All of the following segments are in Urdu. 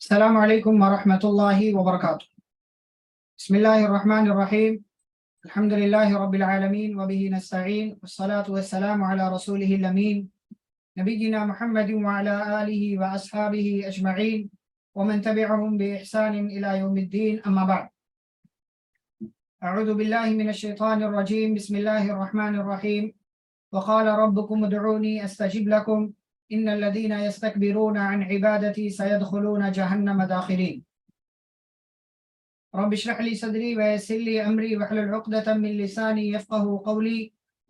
السلام علیکم ورحمۃ اللہ وبرکاتہ۔ بسم اللہ الرحمن الرحیم، الحمد للہ رب العالمین وبہ نستعین والصلاة والسلام علی رسولہ الامین نبینا محمد وعلی آلہ واصحابہ اجمعین ومن تبعهم بإحسان الى یوم الدین، اما بعد۔ اعوذ باللہ من الشیطان الرجیم، بسم اللہ الرحمن الرحیم۔ وقال ربکم ادعونی استجب لکم ان الذین یستکبرون عن عبادتی سیدخلون جہنم داخرین۔ رب اشرح لی صدری ویسر لی امری واحلل عقدۃ من لسانی یفقہوا قولی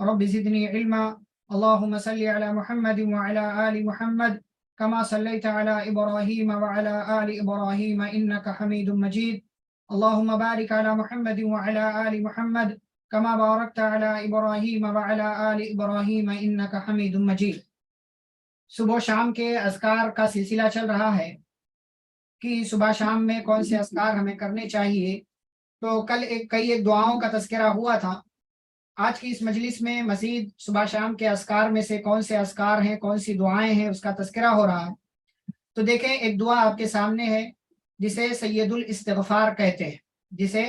رب زدنی علما۔ اللہم صل علی محمد وعلی آل محمد کما صلیت علی ابراہیم وعلی آل ابراہیم انک حمید مجید۔ اللہم بارک علی محمد وعلی آل محمد کما بارکت علی ابراہیم وعلی آل ابراہیم انک حمید مجید۔ صبح و شام کے اذکار کا سلسلہ چل رہا ہے کہ صبح شام میں کون سے اذکار ہمیں کرنے چاہیے۔ تو کل کئی دعاؤں کا تذکرہ ہوا تھا۔ آج کی اس مجلس میں مزید صبح شام کے اذکار میں سے کون سے اذکار ہیں، کون سی دعائیں ہیں، اس کا تذکرہ ہو رہا ہے۔ تو دیکھیں، ایک دعا آپ کے سامنے ہے جسے سید الاستغفار کہتے ہیں، جسے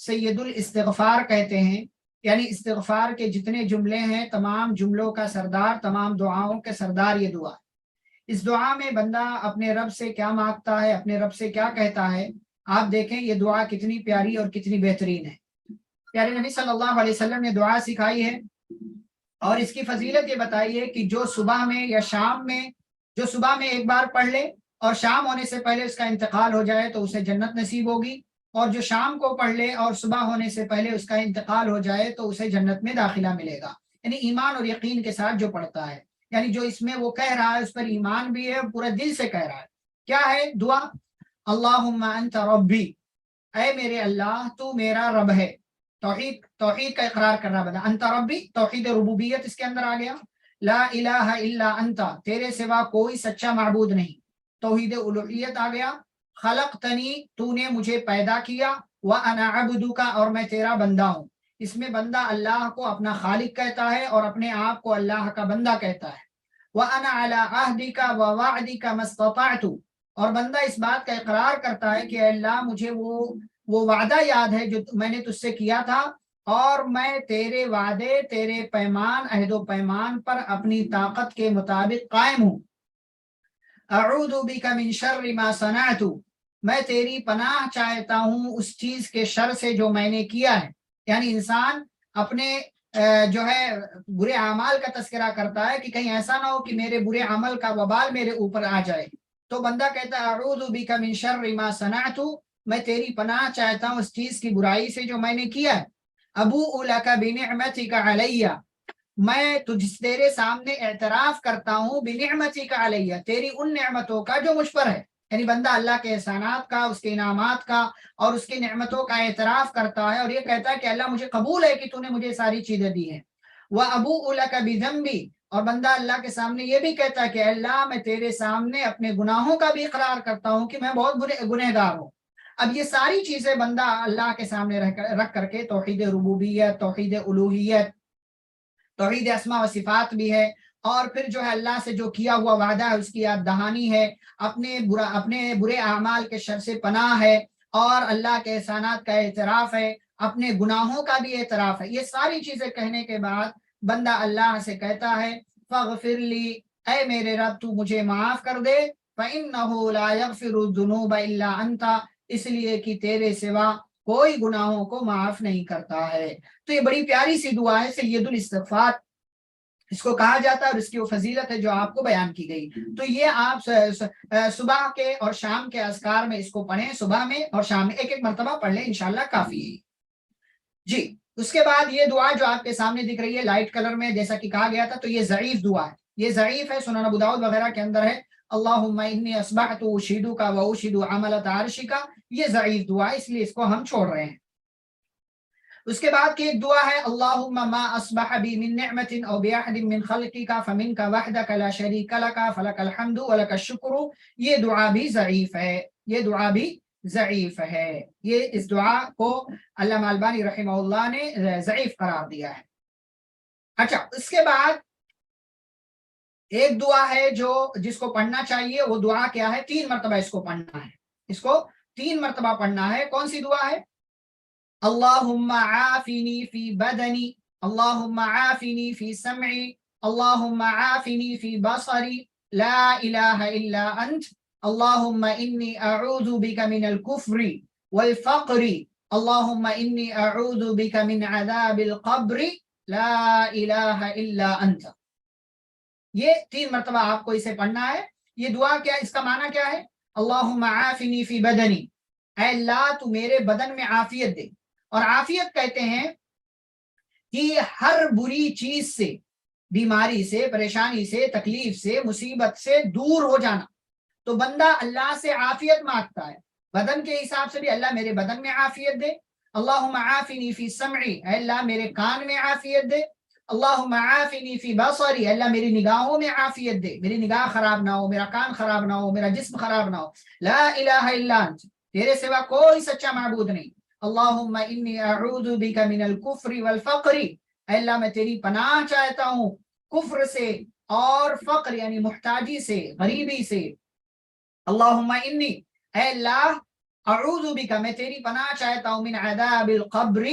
سید الاستغفار کہتے ہیں، یعنی استغفار کے جتنے جملے ہیں تمام جملوں کا سردار، تمام دعاؤں کے سردار یہ دعا ہے۔ اس دعا میں بندہ اپنے رب سے کیا مانگتا ہے، اپنے رب سے کیا کہتا ہے، آپ دیکھیں یہ دعا کتنی پیاری اور کتنی بہترین ہے۔ پیارے نبی صلی اللہ علیہ وسلم نے دعا سکھائی ہے اور اس کی فضیلت یہ بتائی ہے کہ جو صبح میں یا شام میں، جو صبح میں ایک بار پڑھ لے اور شام ہونے سے پہلے اس کا انتقال ہو جائے تو اسے جنت نصیب ہوگی، اور جو شام کو پڑھ لے اور صبح ہونے سے پہلے اس کا انتقال ہو جائے تو اسے جنت میں داخلہ ملے گا۔ یعنی ایمان اور یقین کے ساتھ جو پڑھتا ہے، یعنی جو اس میں وہ کہہ رہا ہے اس پر ایمان بھی ہے، پورے دل سے کہہ رہا ہے۔ کیا ہے دعا؟ اللہم انت ربی، اے میرے اللہ تو میرا رب ہے۔ توحید کا اقرار کرنا بنا، انت ربی توحید ربوبیت اس کے اندر آ گیا۔ لا الہ الا انت، تیرے سوا کوئی سچا معبود نہیں، توحید الوہیت آ گیا۔ خلقتنی، تو نے مجھے پیدا کیا، وانا عبدک، اور میں تیرا بندہ ہوں۔ اس میں بندہ اللہ کو اپنا خالق کہتا ہے اور اپنے آپ کو اللہ کا بندہ کہتا ہے۔ وانا علی عہدک ووعدک ما استطعت، اور بندہ اس بات کا اقرار کرتا ہے کہ اے اللہ مجھے وہ وعدہ یاد ہے جو میں نے تجھ سے کیا تھا، اور میں تیرے وعدے، تیرے پیمان، عہد و پیمان پر اپنی طاقت کے مطابق قائم ہوں۔ اعوذ بک من شر ما صنعت، میں تیری پناہ چاہتا ہوں اس چیز کے شر سے جو میں نے کیا ہے۔ یعنی انسان اپنے جو ہے برے اعمال کا تذکرہ کرتا ہے کہ کہیں ایسا نہ ہو کہ میرے برے عمل کا وبال میرے اوپر آ جائے، تو بندہ کہتا ہے اعوذ بک من شر ما صنعت، میں تیری پناہ چاہتا ہوں اس چیز کی برائی سے جو میں نے کیا ہے۔ ابوء لک بنعمتک علی، میں تیرے سامنے اعتراف کرتا ہوں بنعمتک علی، تیری ان نعمتوں کا جو مجھ پر ہے۔ یعنی بندہ اللہ کے احسانات کا، اس کے انعامات کا اور اس کی نعمتوں کا اعتراف کرتا ہے اور یہ کہتا ہے کہ اللہ مجھے قبول ہے کہ تو نے مجھے ساری چیزیں دی ہیں۔ وَأَبُوءُ لَكَ بِذَنبِي، اور بندہ اللہ کے سامنے یہ بھی کہتا ہے کہ اللہ میں تیرے سامنے اپنے گناہوں کا بھی اقرار کرتا ہوں کہ میں بہت گنہگار ہوں۔ اب یہ ساری چیزیں بندہ اللہ کے سامنے رکھ کر کے توحید ربوبیت، توحید الوہیت، توحید اسماء و صفات بھی ہے، اور پھر جو ہے اللہ سے جو کیا ہوا وعدہ ہے اس کی یاد دہانی ہے، اپنے برے اعمال کے شر سے پناہ ہے، اور اللہ کے احسانات کا اعتراف ہے، اپنے گناہوں کا بھی اعتراف ہے۔ یہ ساری چیزیں کہنے کے بعد بندہ اللہ سے کہتا ہے فاغفر لی، اے میرے رب تو مجھے معاف کر دے، فإنہ لا یغفر الذنوب الا انت، اس لیے کہ تیرے سوا کوئی گناہوں کو معاف نہیں کرتا ہے۔ تو یہ بڑی پیاری سی دعا ہے، سید الاستغفار اس کو کہا جاتا ہے، اور اس کی وہ فضیلت ہے جو آپ کو بیان کی گئی۔ تو یہ آپ صبح کے اور شام کے اذکار میں اس کو پڑھیں، صبح میں اور شام میں ایک ایک مرتبہ پڑھ لیں، انشاءاللہ کافی ہے۔ جی، اس کے بعد یہ دعا جو آپ کے سامنے دکھ رہی ہے لائٹ کلر میں، جیسا کہ کہا گیا تھا، تو یہ ضعیف دعا ہے، یہ ضعیف ہے، سنن ابو داؤد وغیرہ کے اندر ہے۔ اللہم انی اصبحت اشہدک واشہد عملۃ عرشک، یہ ضعیف دعا ہے، اس لیے اس کو ہم چھوڑ رہے ہیں۔ اس کے بعد کی ایک دعا ہے اللہم ما اصبح بی من نعمت او باحد من خلقک فمنک وحدک لا شریک لک فلک الحمد ولک الشکر، یہ دعا بھی ضعیف ہے، یہ دعا بھی ضعیف ہے۔ یہ اس دعا کو علامہ البانی رحمہ اللہ نے ضعیف قرار دیا ہے۔ اچھا، اس کے بعد ایک دعا ہے جو جس کو پڑھنا چاہیے، وہ دعا کیا ہے؟ 3 مرتبہ اس کو پڑھنا ہے۔ اس کو 3 مرتبہ پڑھنا ہے. کون سی دعا ہے؟ اللہم عافنی فی بدنی، اللہم عافنی فی سمعی، اللہم عافنی فی بصری، لا الہ الا انت، اللہم انی اعوذ بک من الکفر والفقر، اللہم انی اعوذ بک من عذاب القبر، لا الہ الا انت. یہ 3 مرتبہ آپ کو اسے پڑھنا ہے. یہ دعا کیا، اس کا معنی کیا ہے؟ اللہم عافنی فی بدنی، اے اللہ تو میرے بدن میں عافیت دے. اور عافیت کہتے ہیں کہ ہر بری چیز سے، بیماری سے، پریشانی سے، تکلیف سے، مصیبت سے دور ہو جانا. تو بندہ اللہ سے عافیت مانگتا ہے. بدن کے حساب سے بھی اللہ میرے بدن میں عافیت دے. اللہم عافنی فی سمعی، اے اللہ میرے کان میں عافیت دے. اللہم عافنی فی بصری، اللہ میری نگاہوں میں عافیت دے، میری نگاہ خراب نہ ہو، میرا کان خراب نہ ہو، میرا جسم خراب نہ ہو. لا الہ الا انت، تیرے سوا کوئی سچا معبود نہیں. اللہم انی اعوذ بک من الکفر والفقر، اے اللہ میں تیری پناہ چاہتا ہوں کفر سے اور فقر یعنی محتاجی سے، غریبی سے. اللہم انی، اے اللہ اعوذ بک، میں تیری پناہ چاہتا ہوں من عذاب القبر،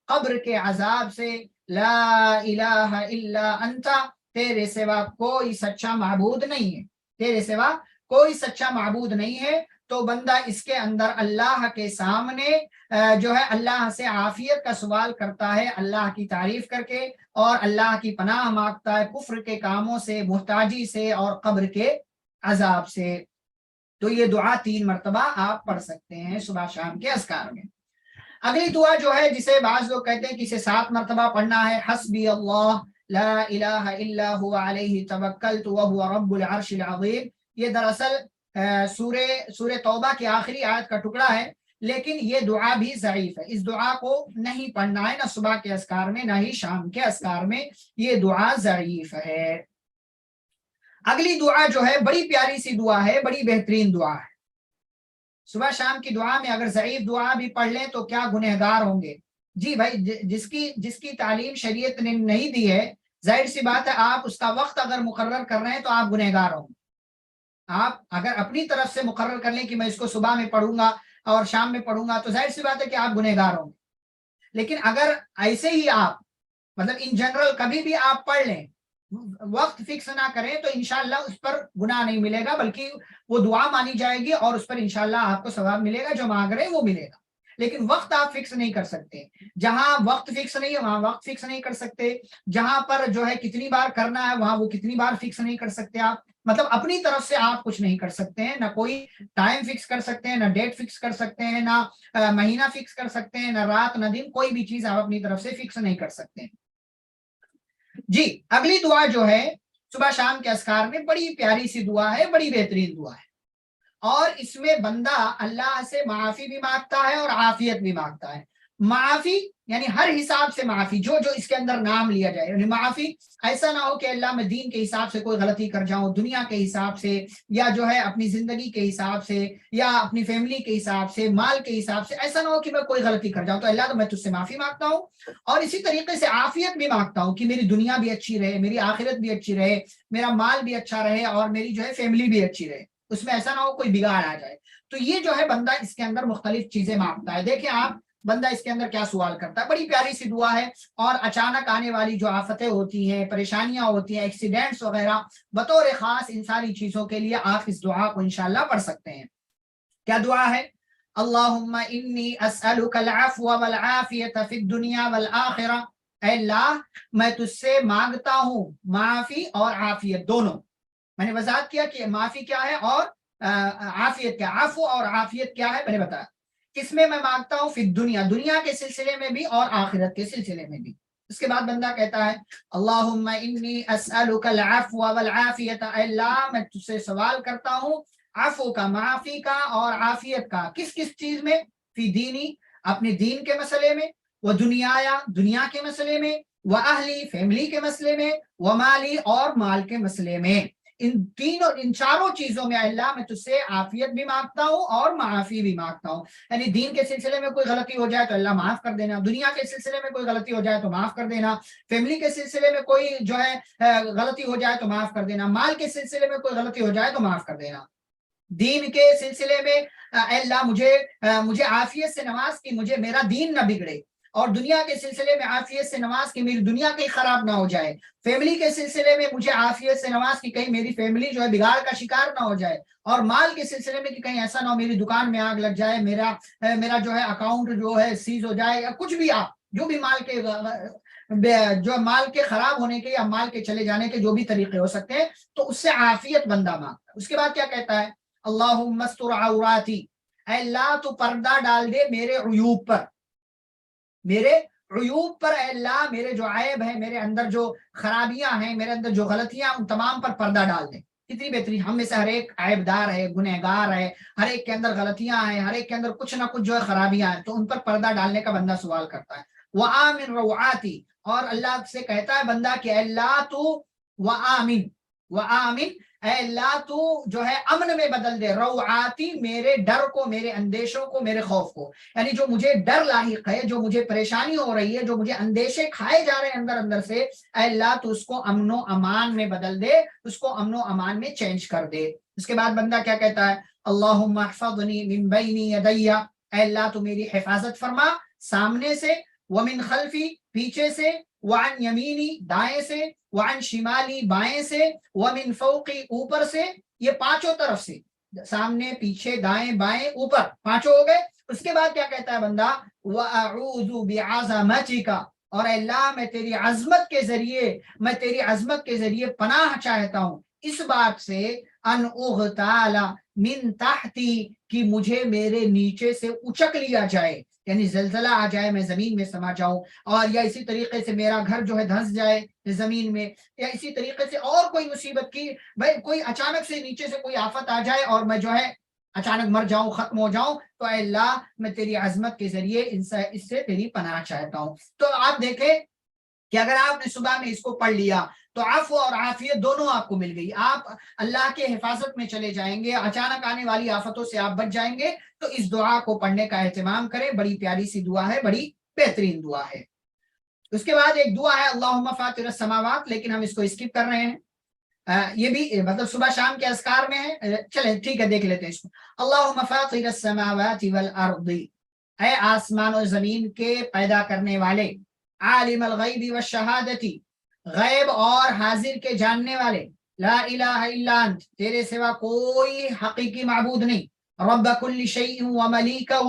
قبر کے عذاب سے. لا الہ الا انت، تیرے سوا کوئی سچا معبود نہیں ہے، تیرے سوا کوئی سچا معبود نہیں ہے. تو بندہ اس کے اندر اللہ کے سامنے جو ہے اللہ سے عافیت کا سوال کرتا ہے، اللہ کی تعریف کر کے، اور اللہ کی پناہ مانگتا ہے کفر کے کاموں سے، محتاجی سے اور قبر کے عذاب سے. تو یہ دعا 3 مرتبہ آپ پڑھ سکتے ہیں صبح شام کے اذکار میں. اگلی دعا جو ہے جسے بعض لوگ کہتے ہیں کہ اسے 7 مرتبہ پڑھنا ہے، حسبی اللہ لا الہ الا هو علیہ توکلت وهو رب العرش العظیم. یہ دراصل سورہ توبہ کی آخری آیت کا ٹکڑا ہے، لیکن یہ دعا بھی ضعیف ہے. اس دعا کو نہیں پڑھنا ہے، نہ صبح کے اذکار میں نہ ہی شام کے اذکار میں. یہ دعا ضعیف ہے. اگلی دعا جو ہے بڑی پیاری سی دعا ہے، بڑی بہترین دعا ہے. صبح شام کی دعا میں اگر ضعیف دعا بھی پڑھ لیں تو کیا گنہگار ہوں گے؟ جی بھائی، جس کی تعلیم شریعت نے نہیں دی ہے، ظاہر سی بات ہے آپ اس کا وقت اگر مقرر کر رہے ہیں تو آپ گنہگار ہوں گے. آپ اگر اپنی طرف سے مقرر کر لیں کہ میں اس کو صبح میں پڑھوں گا اور شام میں پڑھوں گا تو ظاہر سی بات ہے کہ آپ گنہگار ہوں گے. لیکن اگر ایسے ہی آپ مطلب ان جنرل کبھی بھی آپ پڑھ لیں، وقت فکس نہ کریں، تو انشاءاللہ اس پر گناہ نہیں ملے گا، بلکہ وہ دعا مانی جائے گی اور اس پر انشاءاللہ آپ کو ثواب ملے گا، جو مانگ رہے ہیں وہ ملے گا. لیکن وقت آپ فکس نہیں کر سکتے. جہاں وقت فکس نہیں ہے وہاں وقت فکس نہیں کر سکتے. جہاں پر جو ہے کتنی بار کرنا ہے وہاں وہ کتنی بار فکس نہیں کر سکتے. آپ مطلب اپنی طرف سے آپ کچھ نہیں کر سکتے ہیں، نہ کوئی ٹائم فکس کر سکتے ہیں، نہ ڈیٹ فکس کر سکتے ہیں، نہ مہینہ فکس کر سکتے ہیں، نہ رات نہ دن، کوئی بھی چیز آپ اپنی طرف سے فکس نہیں کر سکتے ہیں. جی اگلی دعا جو ہے صبح شام کے اذکار میں بڑی پیاری سی دعا ہے، بڑی بہترین دعا ہے. اور اس میں بندہ اللہ سے معافی بھی مانگتا ہے اور عافیت بھی مانگتا ہے. معافی یعنی ہر حساب سے معافی، جو اس کے اندر نام لیا جائے. یعنی معافی ایسا نہ ہو کہ اللہ میں دین کے حساب سے کوئی غلطی کر جاؤں، دنیا کے حساب سے، یا جو ہے اپنی زندگی کے حساب سے، یا اپنی فیملی کے حساب سے، مال کے حساب سے. ایسا نہ ہو کہ میں کوئی غلطی کر جاؤں. تو اللہ تو میں تجھ سے معافی مانگتا ہوں، اور اسی طریقے سے عافیت بھی مانگتا ہوں کہ میری دنیا بھی اچھی رہے، میری آخرت بھی اچھی رہے، میرا مال بھی اچھا رہے، اور میری جو ہے فیملی بھی اچھی رہے، اس میں ایسا نہ ہو کوئی بگاڑ آ جائے. تو یہ جو ہے بندہ اس کے اندر مختلف چیزیں مانگتا ہے. دیکھیں آپ بندہ اس کے اندر کیا سوال کرتا ہے. بڑی پیاری سی دعا ہے. اور اچانک آنے والی جو آفتیں ہوتی ہیں، پریشانیاں ہوتی ہیں، ایکسیڈنٹس وغیرہ، بطور خاص ان ساری چیزوں کے لیے آپ اس دعا کو انشاءاللہ پڑھ سکتے ہیں. کیا دعا ہے؟ اللہم انی اسألک العفو والعافیت فی الدنیا والآخرہ. اے اللہ میں تجھ سے مانگتا ہوں معافی اور عافیت دونوں. میں نے وضاحت کیا کہ معافی کیا ہے اور عافیت کیا. عفو اور عافیت کیا ہے میں نے بتایا. کس میں مانگتا ہوں؟ فی الدنیا، دنیا کے سلسلے میں بھی اور آخرت کے سلسلے میں بھی. اس کے بعد بندہ کہتا ہے اللہم انی اسألک العفو والعافیت. اے اللہ میں تجھ سے سوال کرتا ہوں عفو کا، معافی کا اور عافیت کا. کس چیز میں؟ فی دینی، اپنے دین کے مسئلے میں، وہ دنیا کے مسئلے میں، وہ اہلی، فیملی کے مسئلے میں، وہ مالی، اور مال کے مسئلے میں. ان چاروں چیزوں میں اللہ میں تجھ سے عافیت بھی مانگتا ہوں اور معافی بھی مانگتا ہوں. یعنی دین کے سلسلے میں کوئی غلطی ہو جائے تو اللہ معاف کر دینا، دنیا کے سلسلے میں کوئی غلطی ہو جائے تو معاف کر دینا، فیملی کے سلسلے میں کوئی جو ہے غلطی ہو جائے تو معاف کر دینا، مال کے سلسلے میں کوئی غلطی ہو جائے تو معاف کر دینا. دین کے سلسلے میں اے اللہ مجھے عافیت سے نماز کی مجھے میرا دین نہ بگڑے، اور دنیا کے سلسلے میں عافیت سے نماز کی میری دنیا کہیں خراب نہ ہو جائے، فیملی کے سلسلے میں مجھے عافیت سے نماز کی کہیں میری فیملی جو ہے بگاڑ کا شکار نہ ہو جائے، اور مال کے سلسلے میں کہ کہیں ایسا نہ ہو میری دکان میں آگ لگ جائے، میرا جو ہے اکاؤنٹ جو ہے سیز ہو جائے، یا کچھ بھی آپ جو بھی مال کے خراب ہونے کے یا مال کے چلے جانے کے جو بھی طریقے ہو سکتے ہیں، تو اس سے عافیت بندہ مانگتا ہے۔ اس کے بعد کیا کہتا ہے؟ اللہم استر عوراتی، اے اللہ تو پردہ ڈال دے میرے عیوب پر، میرے عیوب پر، اے اللہ میرے جو عیب ہے، میرے اندر جو خرابیاں ہیں، میرے اندر جو غلطیاں، ان تمام پر پردہ ڈال دے۔ کتنی بہترین، ہم میں سے ہر ایک عیب دار ہے، گنہگار ہے، ہر ایک کے اندر غلطیاں ہیں، ہر ایک کے اندر کچھ نہ کچھ جو ہے خرابیاں ہیں، تو ان پر پردہ ڈالنے کا بندہ سوال کرتا ہے۔ وآمن روعاتی، اور اللہ سے کہتا ہے بندہ کہ اے اللہ تو وآمن اے اللہ تو جو ہے امن میں بدل دے، روعاتی میرے ڈر کو، میرے اندیشوں کو، میرے خوف کو، یعنی جو مجھے ڈر لاحق ہے، جو مجھے پریشانی ہو رہی ہے، جو مجھے اندیشے کھائے جا رہے ہیں اندر اندر سے، اے اللہ تو اس کو امن و امان میں بدل دے، اس کو امن و امان میں چینج کر دے۔ اس کے بعد بندہ کیا کہتا ہے؟ اللہم احفظنی من بین یدی، اے اللہ تو میری حفاظت فرما سامنے سے، ومن خلفی پیچھے سے، وعن یمینی دائیں سے، وعن شمالی بائیں سے، ومن فوقی اوپر سے، یہ پانچوں طرف سے، سامنے پیچھے دائیں بائیں اوپر، پانچوں ہو گئے۔ اس کے بعد کیا کہتا ہے بندہ؟ وَأَعُوذُ بِعَظَمَتِكَ، اور اے اللہ میں تیری عظمت کے ذریعے پناہ چاہتا ہوں اس بات سے، ان اغتال من تحتی، کہ مجھے میرے نیچے سے اچک لیا جائے، یعنی زلزلہ آ جائے، میں زمین میں سما جاؤں، اور یا اسی طریقے سے میرا گھر جو ہے دھنس جائے زمین میں، یا اسی طریقے سے اور کوئی مصیبت کی، بھائی کوئی اچانک سے نیچے سے کوئی آفت آ جائے اور میں جو ہے اچانک مر جاؤں، ختم ہو جاؤں، تو اے اللہ میں تیری عظمت کے ذریعے اس سے تیری پناہ چاہتا ہوں۔ تو آپ دیکھیں کہ اگر آپ نے صبح میں اس کو پڑھ لیا تو عفو اور عافیت دونوں آپ کو مل گئی، آپ اللہ کے حفاظت میں چلے جائیں گے، اچانک آنے والی آفتوں سے آپ بچ جائیں گے۔ تو اس دعا کو پڑھنے کا اہتمام کریں، بڑی پیاری سی دعا ہے، بڑی بہترین دعا ہے۔ اس کے بعد ایک دعا ہے اللہم فاطر السماوات، لیکن ہم اس کو اسکپ کر رہے ہیں، یہ بھی مطلب صبح شام کے اذکار میں ہے، چلیں ٹھیک ہے دیکھ لیتے ہیں اس کو۔ اللہم فاطر السماوات والارض، اے آسمان و زمین کے پیدا کرنے والے، عالم الغیب والشہادتی، غیب اور حاضر کے جاننے والے، لا الہ الا انت، تیرے سوا کوئی حقیقی معبود نہیں، رب کل شیء وملیکہ،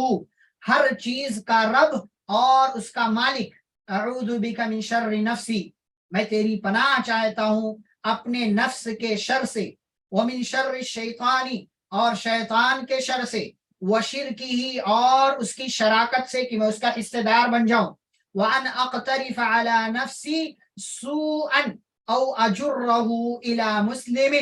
ہر چیز کا رب اور اس کا مالک، اعوذ بک من شر نفسی، میں تیری پناہ چاہتا ہوں اپنے نفس کے شر سے، ومن شر الشیطانی، اور شیطان کے شر سے، وشرکہ، اور اس کی شراکت سے کہ میں اس کا حصہ دار بن جاؤں، وان اقترف علی نفسی سوءا او اجرہ الی مسلم،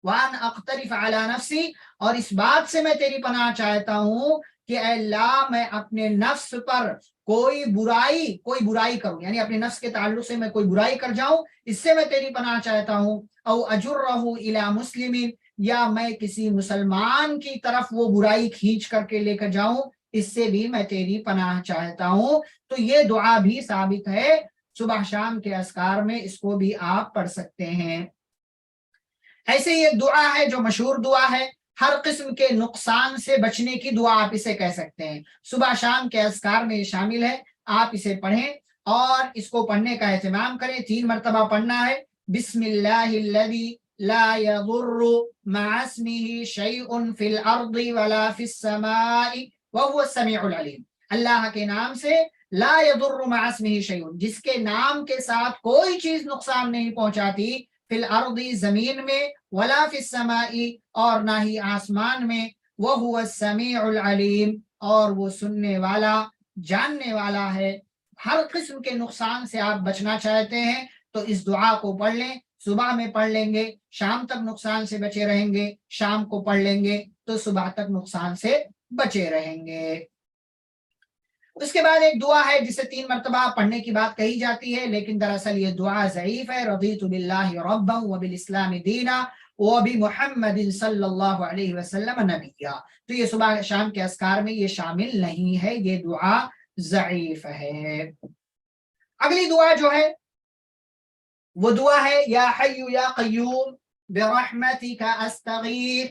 وان اقترف علی نفسی، اور اس بات سے میں تیری پناہ چاہتا ہوں کہ اے اللہ میں اپنے نفس پر کوئی برائی کروں، یعنی اپنے نفس کے تعلق سے میں کوئی برائی کر جاؤں، اس سے میں تیری پناہ چاہتا ہوں، او اجرہ الی مسلم، یا میں کسی مسلمان کی طرف وہ برائی کھینچ کر کے لے کر جاؤں، اس سے بھی میں تیری پناہ چاہتا ہوں۔ تو یہ دعا بھی ثابت ہے صبح شام کے اذکار میں، اس کو بھی آپ پڑھ سکتے ہیں۔ ایسے یہ دعا ہے جو مشہور دعا ہے، ہر قسم کے نقصان سے بچنے کی دعا آپ اسے کہہ سکتے ہیں، صبح شام کے اذکار میں یہ شامل ہے، آپ اسے پڑھیں اور اس کو پڑھنے کا اہتمام کریں، 3 مرتبہ پڑھنا ہے۔ بسم اللہ الذی لا یضر مع اسمہ شیء فی الارض ولا فی السماء وهو السمیع العلیم، اللہ کے نام سے، لا یضر مع اسمہ شیء، جس کے نام کے ساتھ کوئی چیز نقصان نہیں پہنچاتی، فی الارض زمین میں، ولا فی السماء اور نہ ہی آسمان میں، وہو السمیع العلیم اور وہ سننے والا جاننے والا ہے۔ ہر قسم کے نقصان سے آپ بچنا چاہتے ہیں تو اس دعا کو پڑھ لیں، صبح میں پڑھ لیں گے شام تک نقصان سے بچے رہیں گے، شام کو پڑھ لیں گے تو صبح تک نقصان سے بچے رہیں گے۔ اس کے بعد ایک دعا ہے جسے 3 مرتبہ پڑھنے کی بات کہی جاتی ہے، لیکن دراصل یہ دعا ضعیف ہے، رضیت باللہ ربا وبالاسلام دینا وبمحمد صلی اللہ علیہ وسلم نبیا، تو یہ صبح شام کے اذکار میں یہ شامل نہیں ہے، یہ دعا ضعیف ہے۔ اگلی دعا جو ہے وہ دعا ہے یا حی یا قیوم برحمتک استغیث،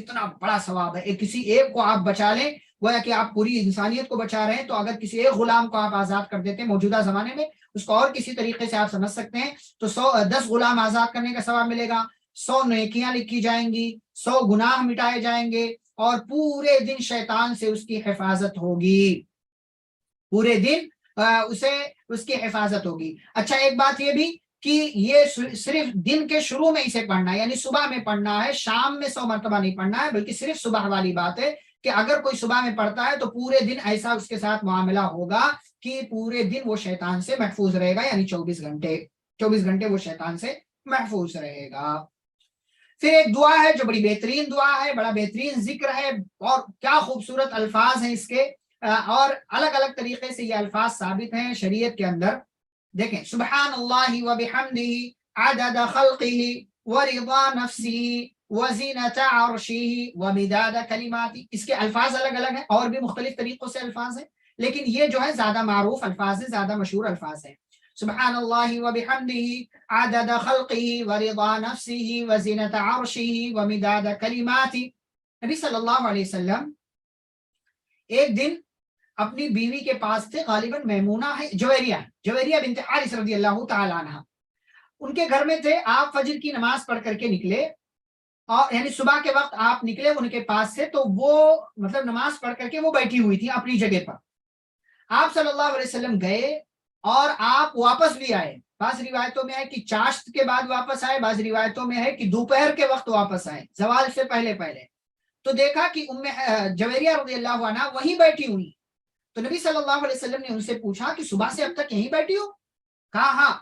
کتنا بڑا ثواب ہے. کسی ایک کو آپ بچا لیں, گویا کہ آپ پوری انسانیت کو بچا رہے ہیں. تو اگر کسی ایک غلام کو آپ آزاد کر دیتے ہیں موجودہ زمانے میں, اس کو اور کسی طریقے سے آپ سمجھ سکتے ہیں, تو 10 غلام آزاد کرنے کا ثواب ملے گا, 100 نیکیاں لکھی جائیں گی, 100 گناہ مٹائے جائیں گے, اور پورے دن شیطان سے اس کی حفاظت ہوگی, پورے دن اسے اس کی حفاظت ہوگی. اچھا ایک بات یہ بھی کہ یہ صرف دن کے شروع میں اسے پڑھنا ہے, یعنی صبح میں پڑھنا ہے, شام میں 100 مرتبہ نہیں پڑھنا ہے, بلکہ صرف صبح والی بات ہے کہ اگر کوئی صبح میں پڑھتا ہے تو پورے دن ایسا اس کے ساتھ معاملہ ہوگا کہ پورے دن وہ شیطان سے محفوظ رہے گا, یعنی 24 گھنٹے وہ شیطان سے محفوظ رہے گا. پھر ایک دعا ہے جو بڑی بہترین دعا ہے, بڑا بہترین ذکر ہے, اور کیا خوبصورت الفاظ ہیں اس کے, اور الگ الگ طریقے سے یہ الفاظ ثابت ہیں شریعت کے اندر. دیکھیں, سبحان اللہ و بحمدہ عدد خلقہ ورضا نفسہ وزینت عرشہ ومداد کلماتہ. اس کے الفاظ الگ الگ ہیں, اور بھی مختلف طریقوں سے الفاظ ہیں, لیکن یہ جو ہے زیادہ معروف الفاظ ہیں, زیادہ مشہور الفاظ ہیں. سبحان اللہ و بحمدہ عدد خلقہ ورضا نفسہ وزینت عرشہ ومداد کلماتہ. نبی صلی اللہ علیہ وسلم ایک دن اپنی بیوی کے پاس تھے, غالباً میمونہ ہے, جویریہ بنت حارث رضی اللہ تعالی عنہ, ان کے گھر میں تھے. آپ فجر کی نماز پڑھ کر کے نکلے, اور یعنی صبح کے وقت آپ نکلے ان کے پاس سے, تو وہ مطلب نماز پڑھ کر کے وہ بیٹھی ہوئی تھی اپنی جگہ پر. آپ صلی اللہ علیہ وسلم گئے اور آپ واپس بھی آئے. بعض روایتوں میں ہے کہ چاشت کے بعد واپس آئے, بعض روایتوں میں ہے کہ دوپہر کے وقت واپس آئے, زوال سے پہلے پہلے. تو دیکھا کہ جویریہ رضی اللہ عنہ وہیں بیٹھی ہوئی. تو نبی صلی اللہ علیہ وسلم نے ان سے پوچھا کہ صبح سے اب تک یہیں بیٹھی ہو؟ کہا ہاں.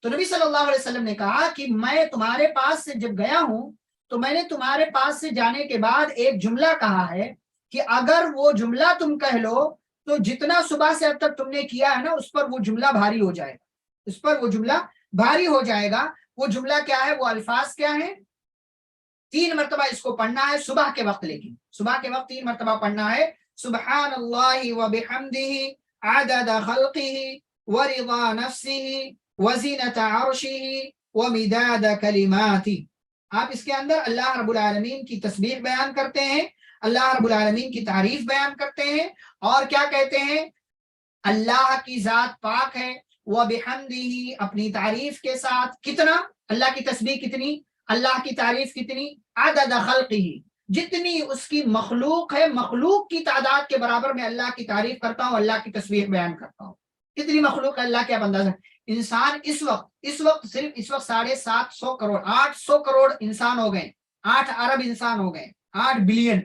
تو نبی صلی اللہ علیہ وسلم نے کہا کہ میں تمہارے پاس سے جب گیا ہوں تو میں نے تمہارے پاس سے جانے کے بعد ایک جملہ کہا ہے کہ اگر وہ جملہ تم کہہ لو تو جتنا صبح سے اب تک تم نے کیا ہے نا, اس پر وہ جملہ بھاری ہو جائے گا, اس پر وہ جملہ بھاری ہو جائے گا. وہ جملہ کیا ہے, وہ الفاظ کیا ہیں؟ 3 مرتبہ اس کو پڑھنا ہے صبح کے وقت, لیکن صبح کے وقت 3 مرتبہ پڑھنا ہے. سبحان اللہ و بحمدہ عدد خلقہ ورضا نفسہ وزینت عرشہ ومداد کلماتہ. آپ اس کے اندر اللہ رب العالمین کی تسبیح بیان کرتے ہیں, اللہ رب العالمین کی تعریف بیان کرتے ہیں, اور کیا کہتے ہیں؟ اللہ کی ذات پاک ہے, وبحمدہ اپنی تعریف کے ساتھ. کتنا اللہ کی تسبیح کتنی, اللہ کی تعریف کتنی؟ عدد خلقہ, جتنی اس کی مخلوق ہے, مخلوق کی تعداد کے برابر میں اللہ کی تعریف کرتا ہوں, اللہ کی تسبیح بیان کرتا ہوں. کتنی مخلوق ہے اللہ کے اب اندازہ. انسان اس وقت صرف اس وقت 750 کروڑ 800 کروڑ انسان ہو گئے, 8 ارب انسان ہو گئے, 8 بلین.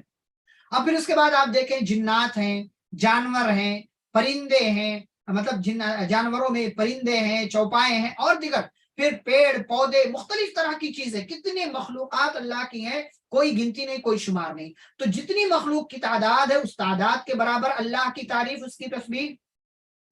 اور پھر اس کے بعد آپ دیکھیں جنات ہیں, جانور ہیں, پرندے ہیں, مطلب جانوروں میں پرندے ہیں, چوپائے ہیں, اور دیگر, پھر پیڑ پودے, مختلف طرح کی چیزیں, کتنی مخلوقات اللہ کی ہیں, کوئی گنتی نہیں, کوئی شمار نہیں. تو جتنی مخلوق کی تعداد ہے اس تعداد کے برابر اللہ کی تعریف, اس کی تسبیح.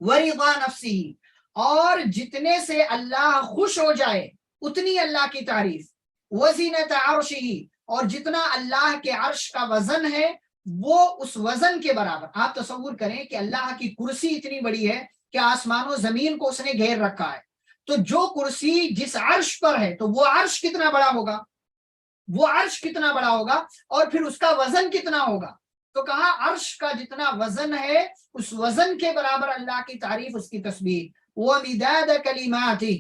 ورضا نفسی, اور جتنے سے اللہ خوش ہو جائے اتنی اللہ کی تعریف. وزینت عرشہ, اور جتنا اللہ کے عرش کا وزن ہے وہ اس وزن کے برابر. آپ تصور کریں کہ اللہ کی کرسی اتنی بڑی ہے کہ آسمان و زمین کو اس نے گھیر رکھا ہے, تو جو کرسی جس عرش پر ہے تو وہ عرش کتنا بڑا ہوگا, وہ عرش کتنا بڑا ہوگا, اور پھر اس کا وزن کتنا ہوگا. تو کہا عرش کا جتنا وزن ہے اس وزن کے برابر اللہ کی تعریف, اس کی تسبیح. ومداد کلماتہ,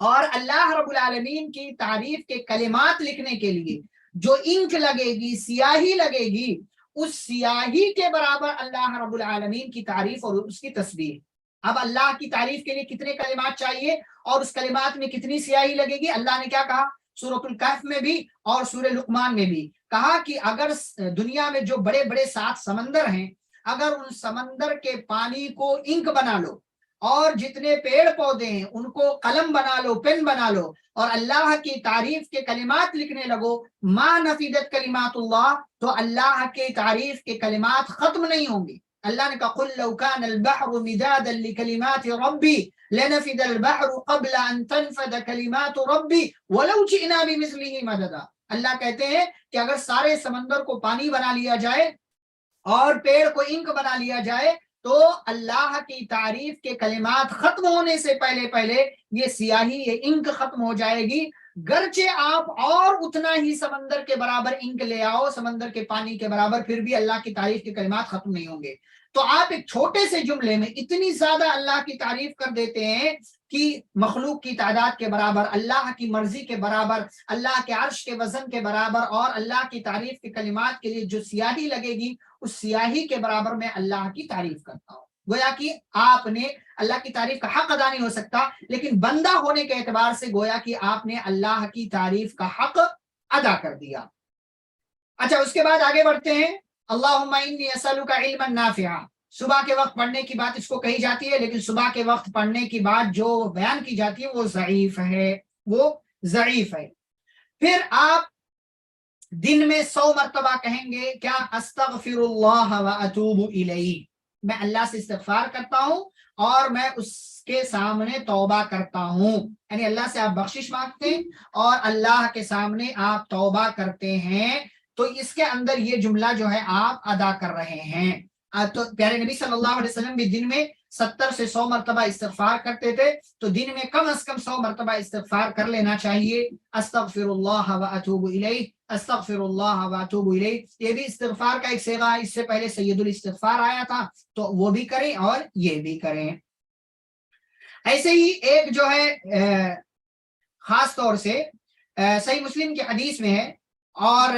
اور اللہ رب العالمین کی تعریف کے کلمات لکھنے کے لیے جو انک لگے گی, سیاہی لگے گی, اس سیاہی کے برابر اللہ رب العالمین کی تعریف اور اس کی تسبیح. اب اللہ کی تعریف کے لیے کتنے کلمات چاہیے, اور اس کلمات میں کتنی سیاہی لگے گی؟ اللہ نے کیا کہا سورۃ الکہف میں بھی اور سورہ لقمان میں بھی, کہا کہ اگر دنیا میں جو بڑے بڑے 7 سمندر ہیں, اگر ان سمندر کے پانی کو انک بنا لو, اور جتنے پیڑ پودے ہیں ان کو قلم بنا لو, پین بنا لو, اور اللہ کی تعریف کے کلمات لکھنے لگو, ما نفدت کلمات اللہ, تو اللہ کے تعریف کے کلمات ختم نہیں ہوں گے. اللہ نے کہا قل لو کان البحر مدادا لکلمات ربی لنفد البحر قبل ان تنفد کلمات ربی ولو جئنا بمثله مددا. اللہ کہتے ہیں کہ اگر سارے سمندر کو پانی بنا لیا جائے اور پیڑ کو انک بنا لیا جائے تو اللہ کی تعریف کے کلمات ختم ہونے سے پہلے پہلے یہ سیاہی, یہ انک ختم ہو جائے گی. گرچہ آپ اور اتنا ہی سمندر کے برابر انک لے آؤ، سمندر کے پانی کے برابر، پھر بھی اللہ کی تعریف کے کلمات ختم نہیں ہوں گے۔ تو آپ ایک چھوٹے سے جملے میں اتنی زیادہ اللہ کی تعریف کر دیتے ہیں کہ مخلوق کی تعداد کے برابر، اللہ کی مرضی کے برابر، اللہ کے عرش کے وزن کے برابر، اور اللہ کی تعریف کے کلمات کے لیے جو سیاہی لگے گی اس سیاہی کے برابر میں اللہ کی تعریف کرتا ہوں۔ گویا کہ آپ نے اللہ کی تعریف کا حق ادا نہیں ہو سکتا، لیکن بندہ ہونے کے اعتبار سے گویا کہ آپ نے اللہ کی تعریف کا حق ادا کر دیا۔ اچھا، اس کے بعد آگے بڑھتے ہیں۔ اللہم انی اسألک علما نافعا، صبح کے وقت پڑھنے کی بات اس کو کہی جاتی ہے، لیکن صبح کے وقت پڑھنے کی بات جو بیان کی جاتی ہے وہ ضعیف ہے، وہ ضعیف ہے۔ پھر آپ دن میں 100 مرتبہ کہیں گے کیا؟ استغفر اللہ واتوب الیہ، میں اللہ سے استغفار کرتا ہوں اور میں اس کے سامنے توبہ کرتا ہوں، یعنی اللہ سے آپ بخشش مانگتے ہیں اور اللہ کے سامنے آپ توبہ کرتے ہیں، تو اس کے اندر یہ جملہ جو ہے آپ ادا کر رہے ہیں۔ تو پیارے نبی صلی اللہ علیہ وسلم بھی دن میں 70 سے 100 مرتبہ استغفار کرتے تھے، تو دن میں کم از کم 100 مرتبہ استغفار کر لینا چاہیے۔ استغفر اللہ واتوب الیہ، استغفر اللہ واتوب الیہ، یہ بھی استغفار کا ایک صیغہ ہے، اس سے پہلے سید الاستغفار آیا تھا، تو وہ بھی کریں اور یہ بھی کریں۔ ایسے ہی ایک جو ہے خاص طور سے صحیح مسلم کی حدیث میں ہے، اور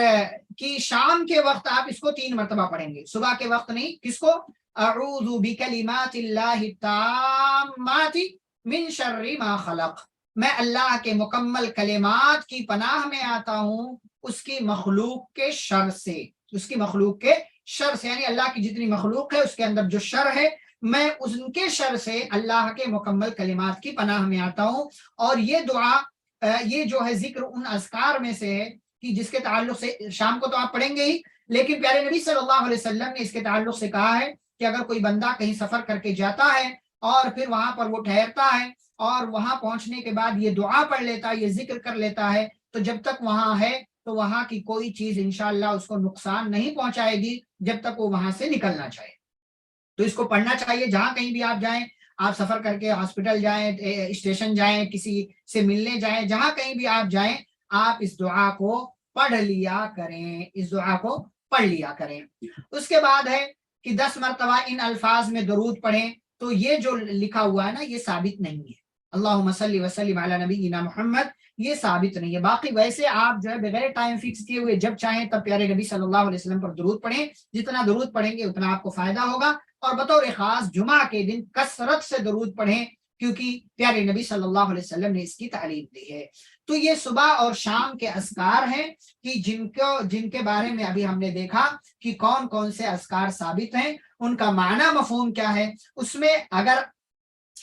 کہ شام کے وقت آپ اس کو 3 مرتبہ پڑھیں گے، صبح کے وقت نہیں۔ کس کو؟ اعوذ بکلمات اللہ التامات من شر ما خلق، میں اللہ کے مکمل کلمات کی پناہ میں آتا ہوں اس کی مخلوق کے شر سے، اس کی مخلوق کے شر سے، یعنی اللہ کی جتنی مخلوق ہے اس کے اندر جو شر ہے، میں ان کے شر سے اللہ کے مکمل کلمات کی پناہ میں آتا ہوں۔ اور یہ دعا، یہ جو ہے ذکر ان اذکار میں سے ہے کہ جس کے تعلق سے شام کو تو آپ پڑھیں گے ہی، لیکن پیارے نبی صلی اللہ علیہ وسلم نے اس کے تعلق سے کہا ہے کہ اگر کوئی بندہ کہیں سفر کر کے جاتا ہے اور پھر وہاں پر وہ ٹھہرتا ہے اور وہاں پہنچنے کے بعد یہ دعا پڑھ لیتا ہے، یہ ذکر کر لیتا ہے، تو جب تک وہاں ہے تو وہاں کی کوئی چیز انشاءاللہ اس کو نقصان نہیں پہنچائے گی جب تک وہ وہاں سے نکلنا چاہے۔ تو اس کو پڑھنا چاہیے، جہاں کہیں بھی آپ جائیں، آپ سفر کر کے ہاسپٹل جائیں، اسٹیشن جائیں، کسی سے ملنے جائیں، جہاں کہیں بھی آپ جائیں، آپ اس دعا کو پڑھ لیا کریں، اس دعا کو پڑھ لیا کریں۔ اس کے بعد ہے کہ 10 مرتبہ ان الفاظ میں درود پڑھیں، تو یہ جو لکھا ہوا ہے نا یہ ثابت نہیں ہے، اللہم صلی وسلم علی نبینا محمد، یہ ثابت نہیں ہے۔ باقی ویسے آپ جو ہے بغیر ٹائم فکس کیے ہوئے جب چاہیں تب پیارے نبی صلی اللہ علیہ وسلم پر درود پڑھیں، جتنا درود پڑھیں گے اتنا آپ کو فائدہ ہوگا، اور بطور خاص جمعہ کے دن کثرت سے درود پڑھیں، کیونکہ پیارے نبی صلی اللہ علیہ وسلم نے اس کی تعلیم دی ہے۔ تو یہ صبح اور شام کے اذکار ہیں کہ جن کے بارے میں ابھی ہم نے دیکھا کہ کون کون سے اذکار ثابت ہیں، ان کا معنی مفہوم کیا ہے۔ اس میں اگر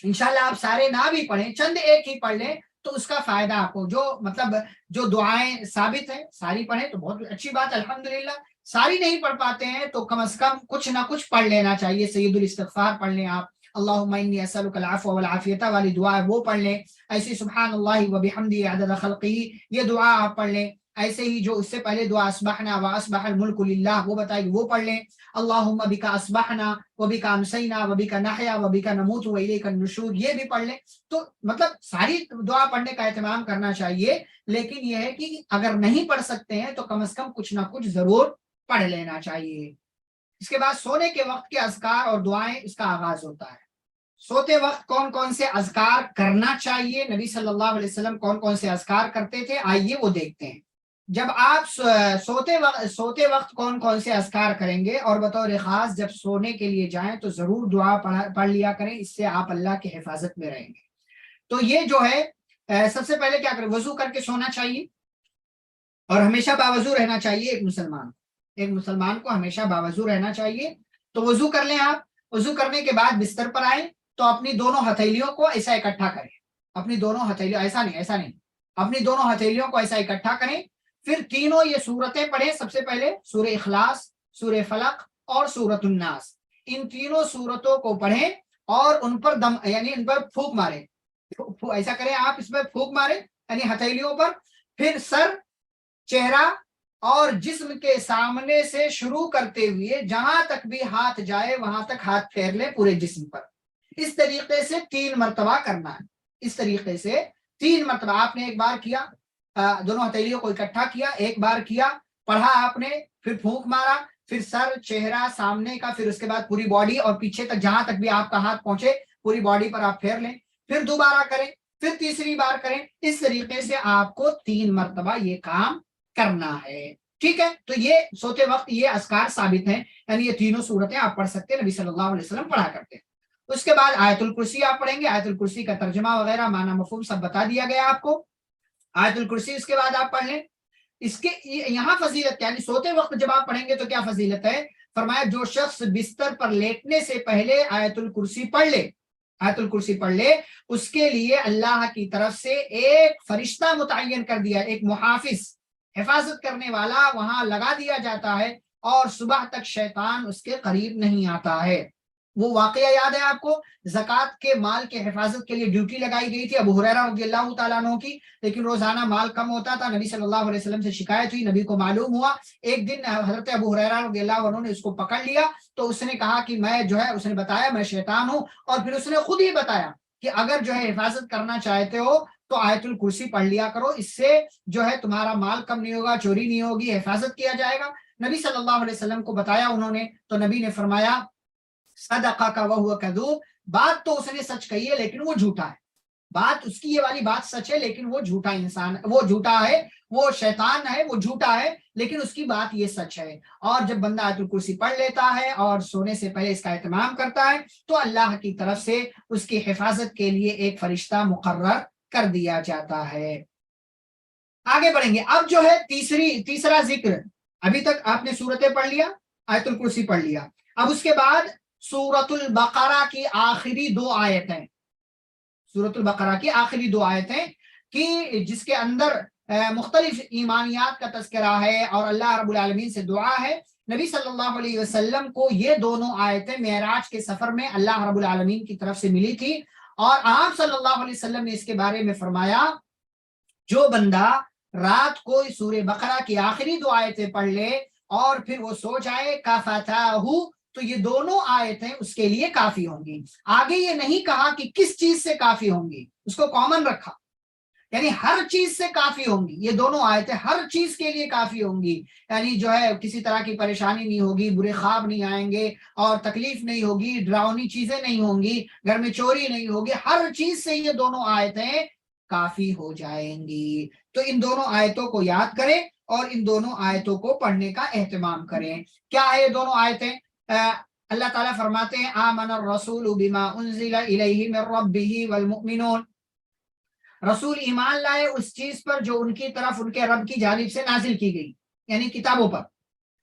انشاءاللہ آپ سارے نہ بھی پڑھیں، چند ایک ہی پڑھ لیں تو اس کا فائدہ آپ کو، جو دعائیں ثابت ہیں ساری پڑھیں تو بہت اچھی بات، الحمدللہ۔ ساری نہیں پڑھ پاتے ہیں تو کم از کم کچھ نہ کچھ پڑھ لینا چاہیے۔ سید الاستغفار پڑھ لیں آپ، اللہم انی اسألک العفو والعافیہ والی دعا ہے وہ پڑھ لیں، ایسی سبحان اللہ وبحمدہ عدد خلقہ یہ دعا آپ پڑھ لیں، ایسے ہی جو اس سے پہلے دعا اصبحنا واصبح الملک للہ وہ بتائی وہ پڑھ لیں، اللہم بک اصبحنا وبک امسینا وبک نحیا وبک نموت والیک النشور یہ بھی پڑھ لیں۔ تو مطلب ساری دعا پڑھنے کا اہتمام کرنا چاہیے، لیکن یہ ہے کہ اگر نہیں پڑھ سکتے ہیں تو کم از کم کچھ نہ کچھ ضرور پڑھ لینا چاہیے۔ اس کے بعد سونے کے وقت کے اذکار اور دعائیں اس کا آغاز ہوتا ہے۔ سوتے وقت کون کون سے اذکار کرنا چاہیے، نبی صلی اللہ علیہ وسلم کون کون سے اذکار کرتے تھے، آئیے وہ دیکھتے ہیں۔ جب آپ سوتے وقت کون کون سے اذکار کریں گے، اور بطور خاص جب سونے کے لیے جائیں تو ضرور دعا پڑھ لیا کریں، اس سے آپ اللہ کی حفاظت میں رہیں گے۔ تو یہ جو ہے سب سے پہلے کیا کریں، وضو کر کے سونا چاہیے، اور ہمیشہ باوضو رہنا چاہیے۔ ایک مسلمان کو ہمیشہ باوضو رہنا چاہیے۔ تو وضو کر لیں آپ، وضو کرنے کے بعد بستر پر آئیں تو اپنی دونوں ہتھیلیوں کو ایسا اکٹھا کریں، اپنی دونوں ہتھیلیوں ایسا نہیں اپنی دونوں ہتھیلیوں کو ایسا اکٹھا کریں، پھر تینوں یہ سورتیں پڑھیں۔ سب سے پہلے سورہ اخلاص، سورہ فلق اور سورۃ الناس، ان تینوں سورتوں کو پڑھیں اور ان پر دم یعنی ان پر پھونک ماریں، ایسا کریں آپ، اس میں پھونک ماریں یعنی ہتھیلیوں پر، پھر سر، چہرہ اور جسم کے سامنے سے شروع کرتے ہوئے جہاں تک بھی ہاتھ جائے وہاں تک ہاتھ پھیر لیں پورے جسم پر۔ اس طریقے سے 3 مرتبہ کرنا ہے، اس طریقے سے 3 مرتبہ۔ آپ نے ایک بار کیا دونوں ہتھیلیوں کو اکٹھا کیا، ایک بار کیا، پڑھا آپ نے، پھر پھونک مارا، پھر سر، چہرہ، سامنے کا، پھر اس کے بعد پوری باڈی اور پیچھے تک جہاں تک بھی آپ کا ہاتھ پہنچے پوری باڈی پر آپ پھیر لیں، پھر دوبارہ کریں، پھر تیسری بار کریں. اس طریقے سے آپ کو 3 مرتبہ یہ کام کرنا ہے. ٹھیک ہے، تو یہ سوتے وقت یہ اذکار ثابت ہیں، یعنی یہ تینوں صورتیں آپ پڑھ سکتے ہیں، نبی صلی اللہ علیہ وسلم پڑھا کرتے ہیں. اس کے بعد آیت الکرسی آپ پڑھیں گے. آیت الکرسی کا ترجمہ وغیرہ معنی مفہوم سب بتا دیا گیا آپ کو. آیت الکرسی اس کے بعد آپ پڑھ لیں. اس کے یہاں فضیلت یعنی سوتے وقت جب آپ پڑھیں گے تو کیا فضیلت ہے؟ فرمایا جو شخص بستر پر لیٹنے سے پہلے آیت الکرسی پڑھ لے، آیت الکرسی پڑھ لے، اس کے لیے اللہ کی طرف سے ایک فرشتہ متعین کر دیا، ایک محافظ، حفاظت کرنے والا وہاں لگا دیا جاتا ہے، اور صبح تک شیطان اس کے قریب نہیں آتا ہے. وہ واقعہ یاد ہے آپ کو؟ زکوٰۃ کے مال کے حفاظت کے لیے ڈیوٹی لگائی گئی تھی ابو ہریرہ رضی اللہ تعالیٰ عنہ کی، لیکن روزانہ مال کم ہوتا تھا. نبی صلی اللہ علیہ وسلم سے شکایت ہوئی، نبی کو معلوم ہوا. ایک دن حضرت ابو ہریرہ رضی اللہ عنہ نے اس کو پکڑ لیا، تو اس نے کہا کہ میں اس نے بتایا میں شیطان ہوں، اور پھر اس نے خود ہی بتایا کہ اگر حفاظت کرنا چاہتے ہو تو آیت الکرسی پڑھ لیا کرو، اس سے تمہارا مال کم نہیں ہوگا، چوری نہیں ہوگی، حفاظت کیا جائے گا. نبی صلی اللہ علیہ وسلم کو بتایا انہوں نے، تو نبی نے فرمایا صدقہ وہو کذوب، بات تو اس نے سچ کہی ہے لیکن وہ جھوٹا ہے. بات اس کی یہ والی بات سچ ہے لیکن وہ جھوٹا انسان، وہ جھوٹا ہے، وہ شیطان ہے، وہ جھوٹا ہے، لیکن اس کی بات یہ سچ ہے. اور جب بندہ آیت الکرسی پڑھ لیتا ہے اور سونے سے پہلے اس کا اہتمام کرتا ہے تو اللہ کی طرف سے اس کی حفاظت کے لیے ایک فرشتہ مقرر کر دیا جاتا ہے. آگے بڑھیں گے. اب تیسرا ذکر، ابھی تک آپ نے سورتیں پڑھ لیا، آیت الکرسی پڑھ لیا. اب اس کے بعد سورۃ البقرہ کی آخری 2 آیتیں، سورۃ البقرہ کی آخری 2 آیتیں کہ جس کے اندر مختلف ایمانیات کا تذکرہ ہے اور اللہ رب العالمین سے دعا ہے. نبی صلی اللہ علیہ وسلم کو یہ دونوں آیتیں معراج کے سفر میں اللہ رب العالمین کی طرف سے ملی تھی، اور آپ صلی اللہ علیہ وسلم نے اس کے بارے میں فرمایا جو بندہ رات کو سورہ بقرہ کی آخری 2 آیتیں پڑھ لے اور پھر وہ سو جائے کفتاہ، تو یہ دونوں آیتیں اس کے لیے کافی ہوں گی. آگے یہ نہیں کہا کہ کس چیز سے کافی ہوں گی، اس کو کامن رکھا، یعنی ہر چیز سے کافی ہوں گی. یہ دونوں آیتیں ہر چیز کے لیے کافی ہوں گی، یعنی کسی طرح کی پریشانی نہیں ہوگی، برے خواب نہیں آئیں گے، اور تکلیف نہیں ہوگی، ڈراؤنی چیزیں نہیں ہوں گی، گھر میں چوری نہیں ہوگی، ہر چیز سے یہ دونوں آیتیں کافی ہو جائیں گی. تو ان دونوں آیتوں کو یاد کریں اور ان دونوں آیتوں کو پڑھنے کا اہتمام کریں. کیا ہے یہ دونوں آیتیں؟ اللہ تعالیٰ فرماتے ہیں آمن الرسول بما انزل الیہ من ربہ والمؤمنون، رسول ایمان لائے اس چیز پر جو ان کی طرف ان کے رب کی جانب سے نازل کی گئی، یعنی کتابوں پر،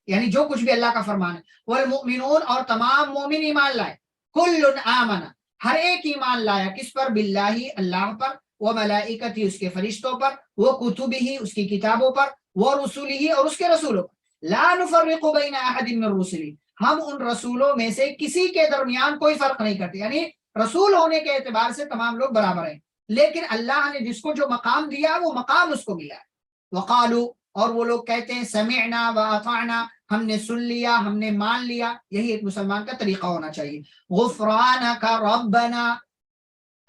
یعنی جو کچھ بھی اللہ کا فرمان ہے. والمؤمنون، اور تمام مومن ایمان لائے. کل آمن، ہر ایک ایمان لایا، کس پر؟ باللہ، اللہ پر، وملائکتہ، اس کے فرشتوں پر، وکتبہ، اس کی کتابوں پر، ورسلہ، اور اس کے رسولوں پر. لا نفرق بین احد من رسلہ، ہم ان رسولوں میں سے کسی کے درمیان کوئی فرق نہیں کرتے، یعنی رسول ہونے کے اعتبار سے تمام لوگ برابر ہیں، لیکن اللہ نے جس کو جو مقام دیا وہ مقام اس کو ملا ہے. وقالو، اور وہ لوگ کہتے ہیں سمعنا واطعنا، ہم نے سن لیا، ہم نے مان لیا. یہی ایک مسلمان کا طریقہ ہونا چاہیے. غفرانک ربنا،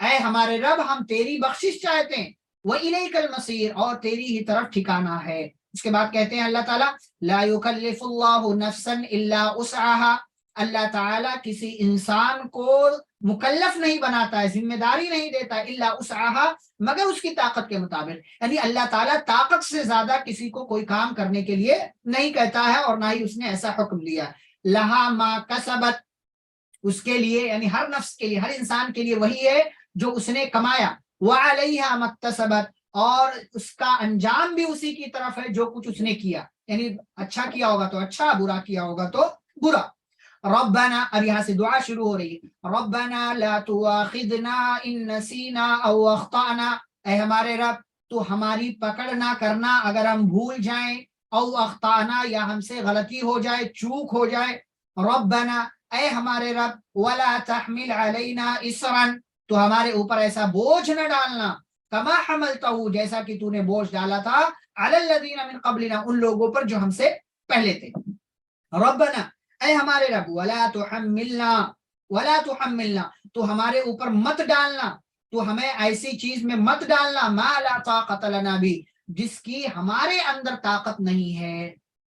اے ہمارے رب ہم تیری بخشش چاہتے ہیں. وإلیک المصیر، اور تیری ہی طرف ٹھکانہ ہے. اس کے بعد کہتے ہیں اللہ تعالیٰ لا یکلف اللہ نفسا الا وسعها، اللہ تعالیٰ کسی انسان کو مکلف نہیں بناتا ہے، ذمہ داری نہیں دیتا ہے، الا وسعها، مگر اس کی طاقت کے مطابق. یعنی اللہ تعالیٰ طاقت سے زیادہ کسی کو کوئی کام کرنے کے لیے نہیں کہتا ہے، اور نہ ہی اس نے ایسا حکم دیا. لہا ما کسبت، اس کے لیے یعنی ہر نفس کے لیے، ہر انسان کے لیے وہی ہے جو اس نے کمایا. وعلیہا مکتسبت، اور اس کا انجام بھی اسی کی طرف ہے جو کچھ اس نے کیا، یعنی اچھا کیا ہوگا تو اچھا، برا کیا ہوگا تو برا. ربنا، اب یہاں سے دعا شروع ہو رہی ہے. ربنا لا تواخذنا ان نسینا او اخطانا، اے ہمارے رب تو ہماری پکڑ نہ کرنا اگر ہم بھول جائیں، او اخطانا، یا ہم سے غلطی ہو جائے، چوک ہو جائے. ربنا، اے ہمارے رب، ولا تحمل علینا اسرا، تو ہمارے اوپر ایسا بوجھ نہ ڈالنا، کما حملتہ، جیسا کہ تو نے بوجھ ڈالا تھا، علی الذین من قبلنا، ان لوگوں پر جو ہم سے پہلے تھے. ربنا، اے ہمارے رب، ولا تحملنا، تو ہمارے اوپر مت ڈالنا، تو ہمیں ایسی چیز میں مت ڈالنا، ما لا طاقت لنا بھی، جس کی ہمارے اندر طاقت نہیں ہے.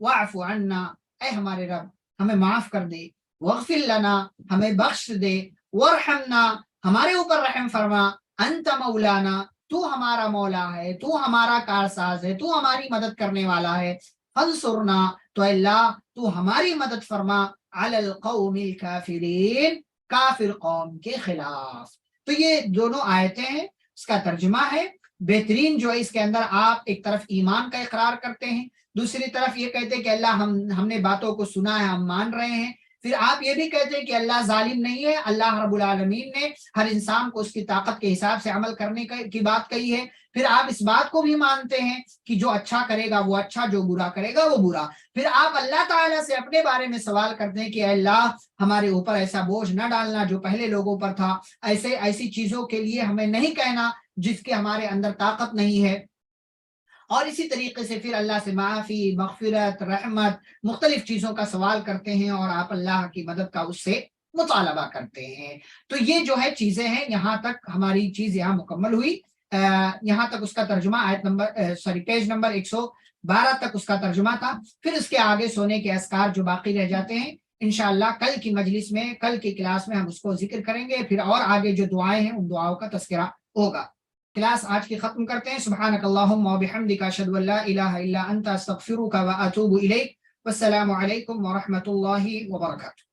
واعف عنا، اے ہمارے رب ہمیں معاف کر دے. واغفر لنا، ہمیں بخش دے. وارحمنا، ہمارے اوپر رحم فرما. انت مولانا، تو ہمارا مولا ہے، تو ہمارا کارساز ہے، تو ہماری مدد کرنے والا ہے. فانصرنا، تو اللہ تو ہماری مدد فرما. علی القوم الکافرین، کافر قوم کے خلاف. تو یہ دونوں آیتیں ہیں، اس کا ترجمہ ہے. بہترین جو ہے اس کے اندر آپ ایک طرف ایمان کا اقرار کرتے ہیں، دوسری طرف یہ کہتے ہیں کہ اللہ ہم نے باتوں کو سنا ہے، ہم مان رہے ہیں. پھر آپ یہ بھی کہتے ہیں کہ اللہ ظالم نہیں ہے، اللہ رب العالمین نے ہر انسان کو اس کی طاقت کے حساب سے عمل کرنے کی بات کہی ہے. پھر آپ اس بات کو بھی مانتے ہیں کہ جو اچھا کرے گا وہ اچھا، جو برا کرے گا وہ برا. پھر آپ اللہ تعالیٰ سے اپنے بارے میں سوال کرتے ہیں کہ اے اللہ ہمارے اوپر ایسا بوجھ نہ ڈالنا جو پہلے لوگوں پر تھا، ایسی چیزوں کے لیے ہمیں نہیں کہنا جس کے ہمارے اندر طاقت نہیں ہے. اور اسی طریقے سے پھر اللہ سے معافی، مغفرت، رحمت، مختلف چیزوں کا سوال کرتے ہیں اور آپ اللہ کی مدد کا اس سے مطالبہ کرتے ہیں. تو یہ جو ہے چیزیں ہیں، یہاں تک ہماری چیز یہاں مکمل ہوئی. یہاں تک اس کا ترجمہ پیج نمبر 112 تک اس کا ترجمہ تھا. پھر اس کے آگے سونے کے اذکار جو باقی رہ جاتے ہیں انشاءاللہ کل کی مجلس میں، کل کی کلاس میں ہم اس کو ذکر کریں گے. پھر اور آگے جو دعائیں ہیں ان دعاؤں کا تذکرہ ہوگا. کلاس آج کی ختم کرتے ہیں. سبحانک اللہم و بحمدک، اشہد ان لا الہ الا انت، استغفرک و اتوب الیک. والسلام علیکم ورحمۃ اللہ وبرکاتہ.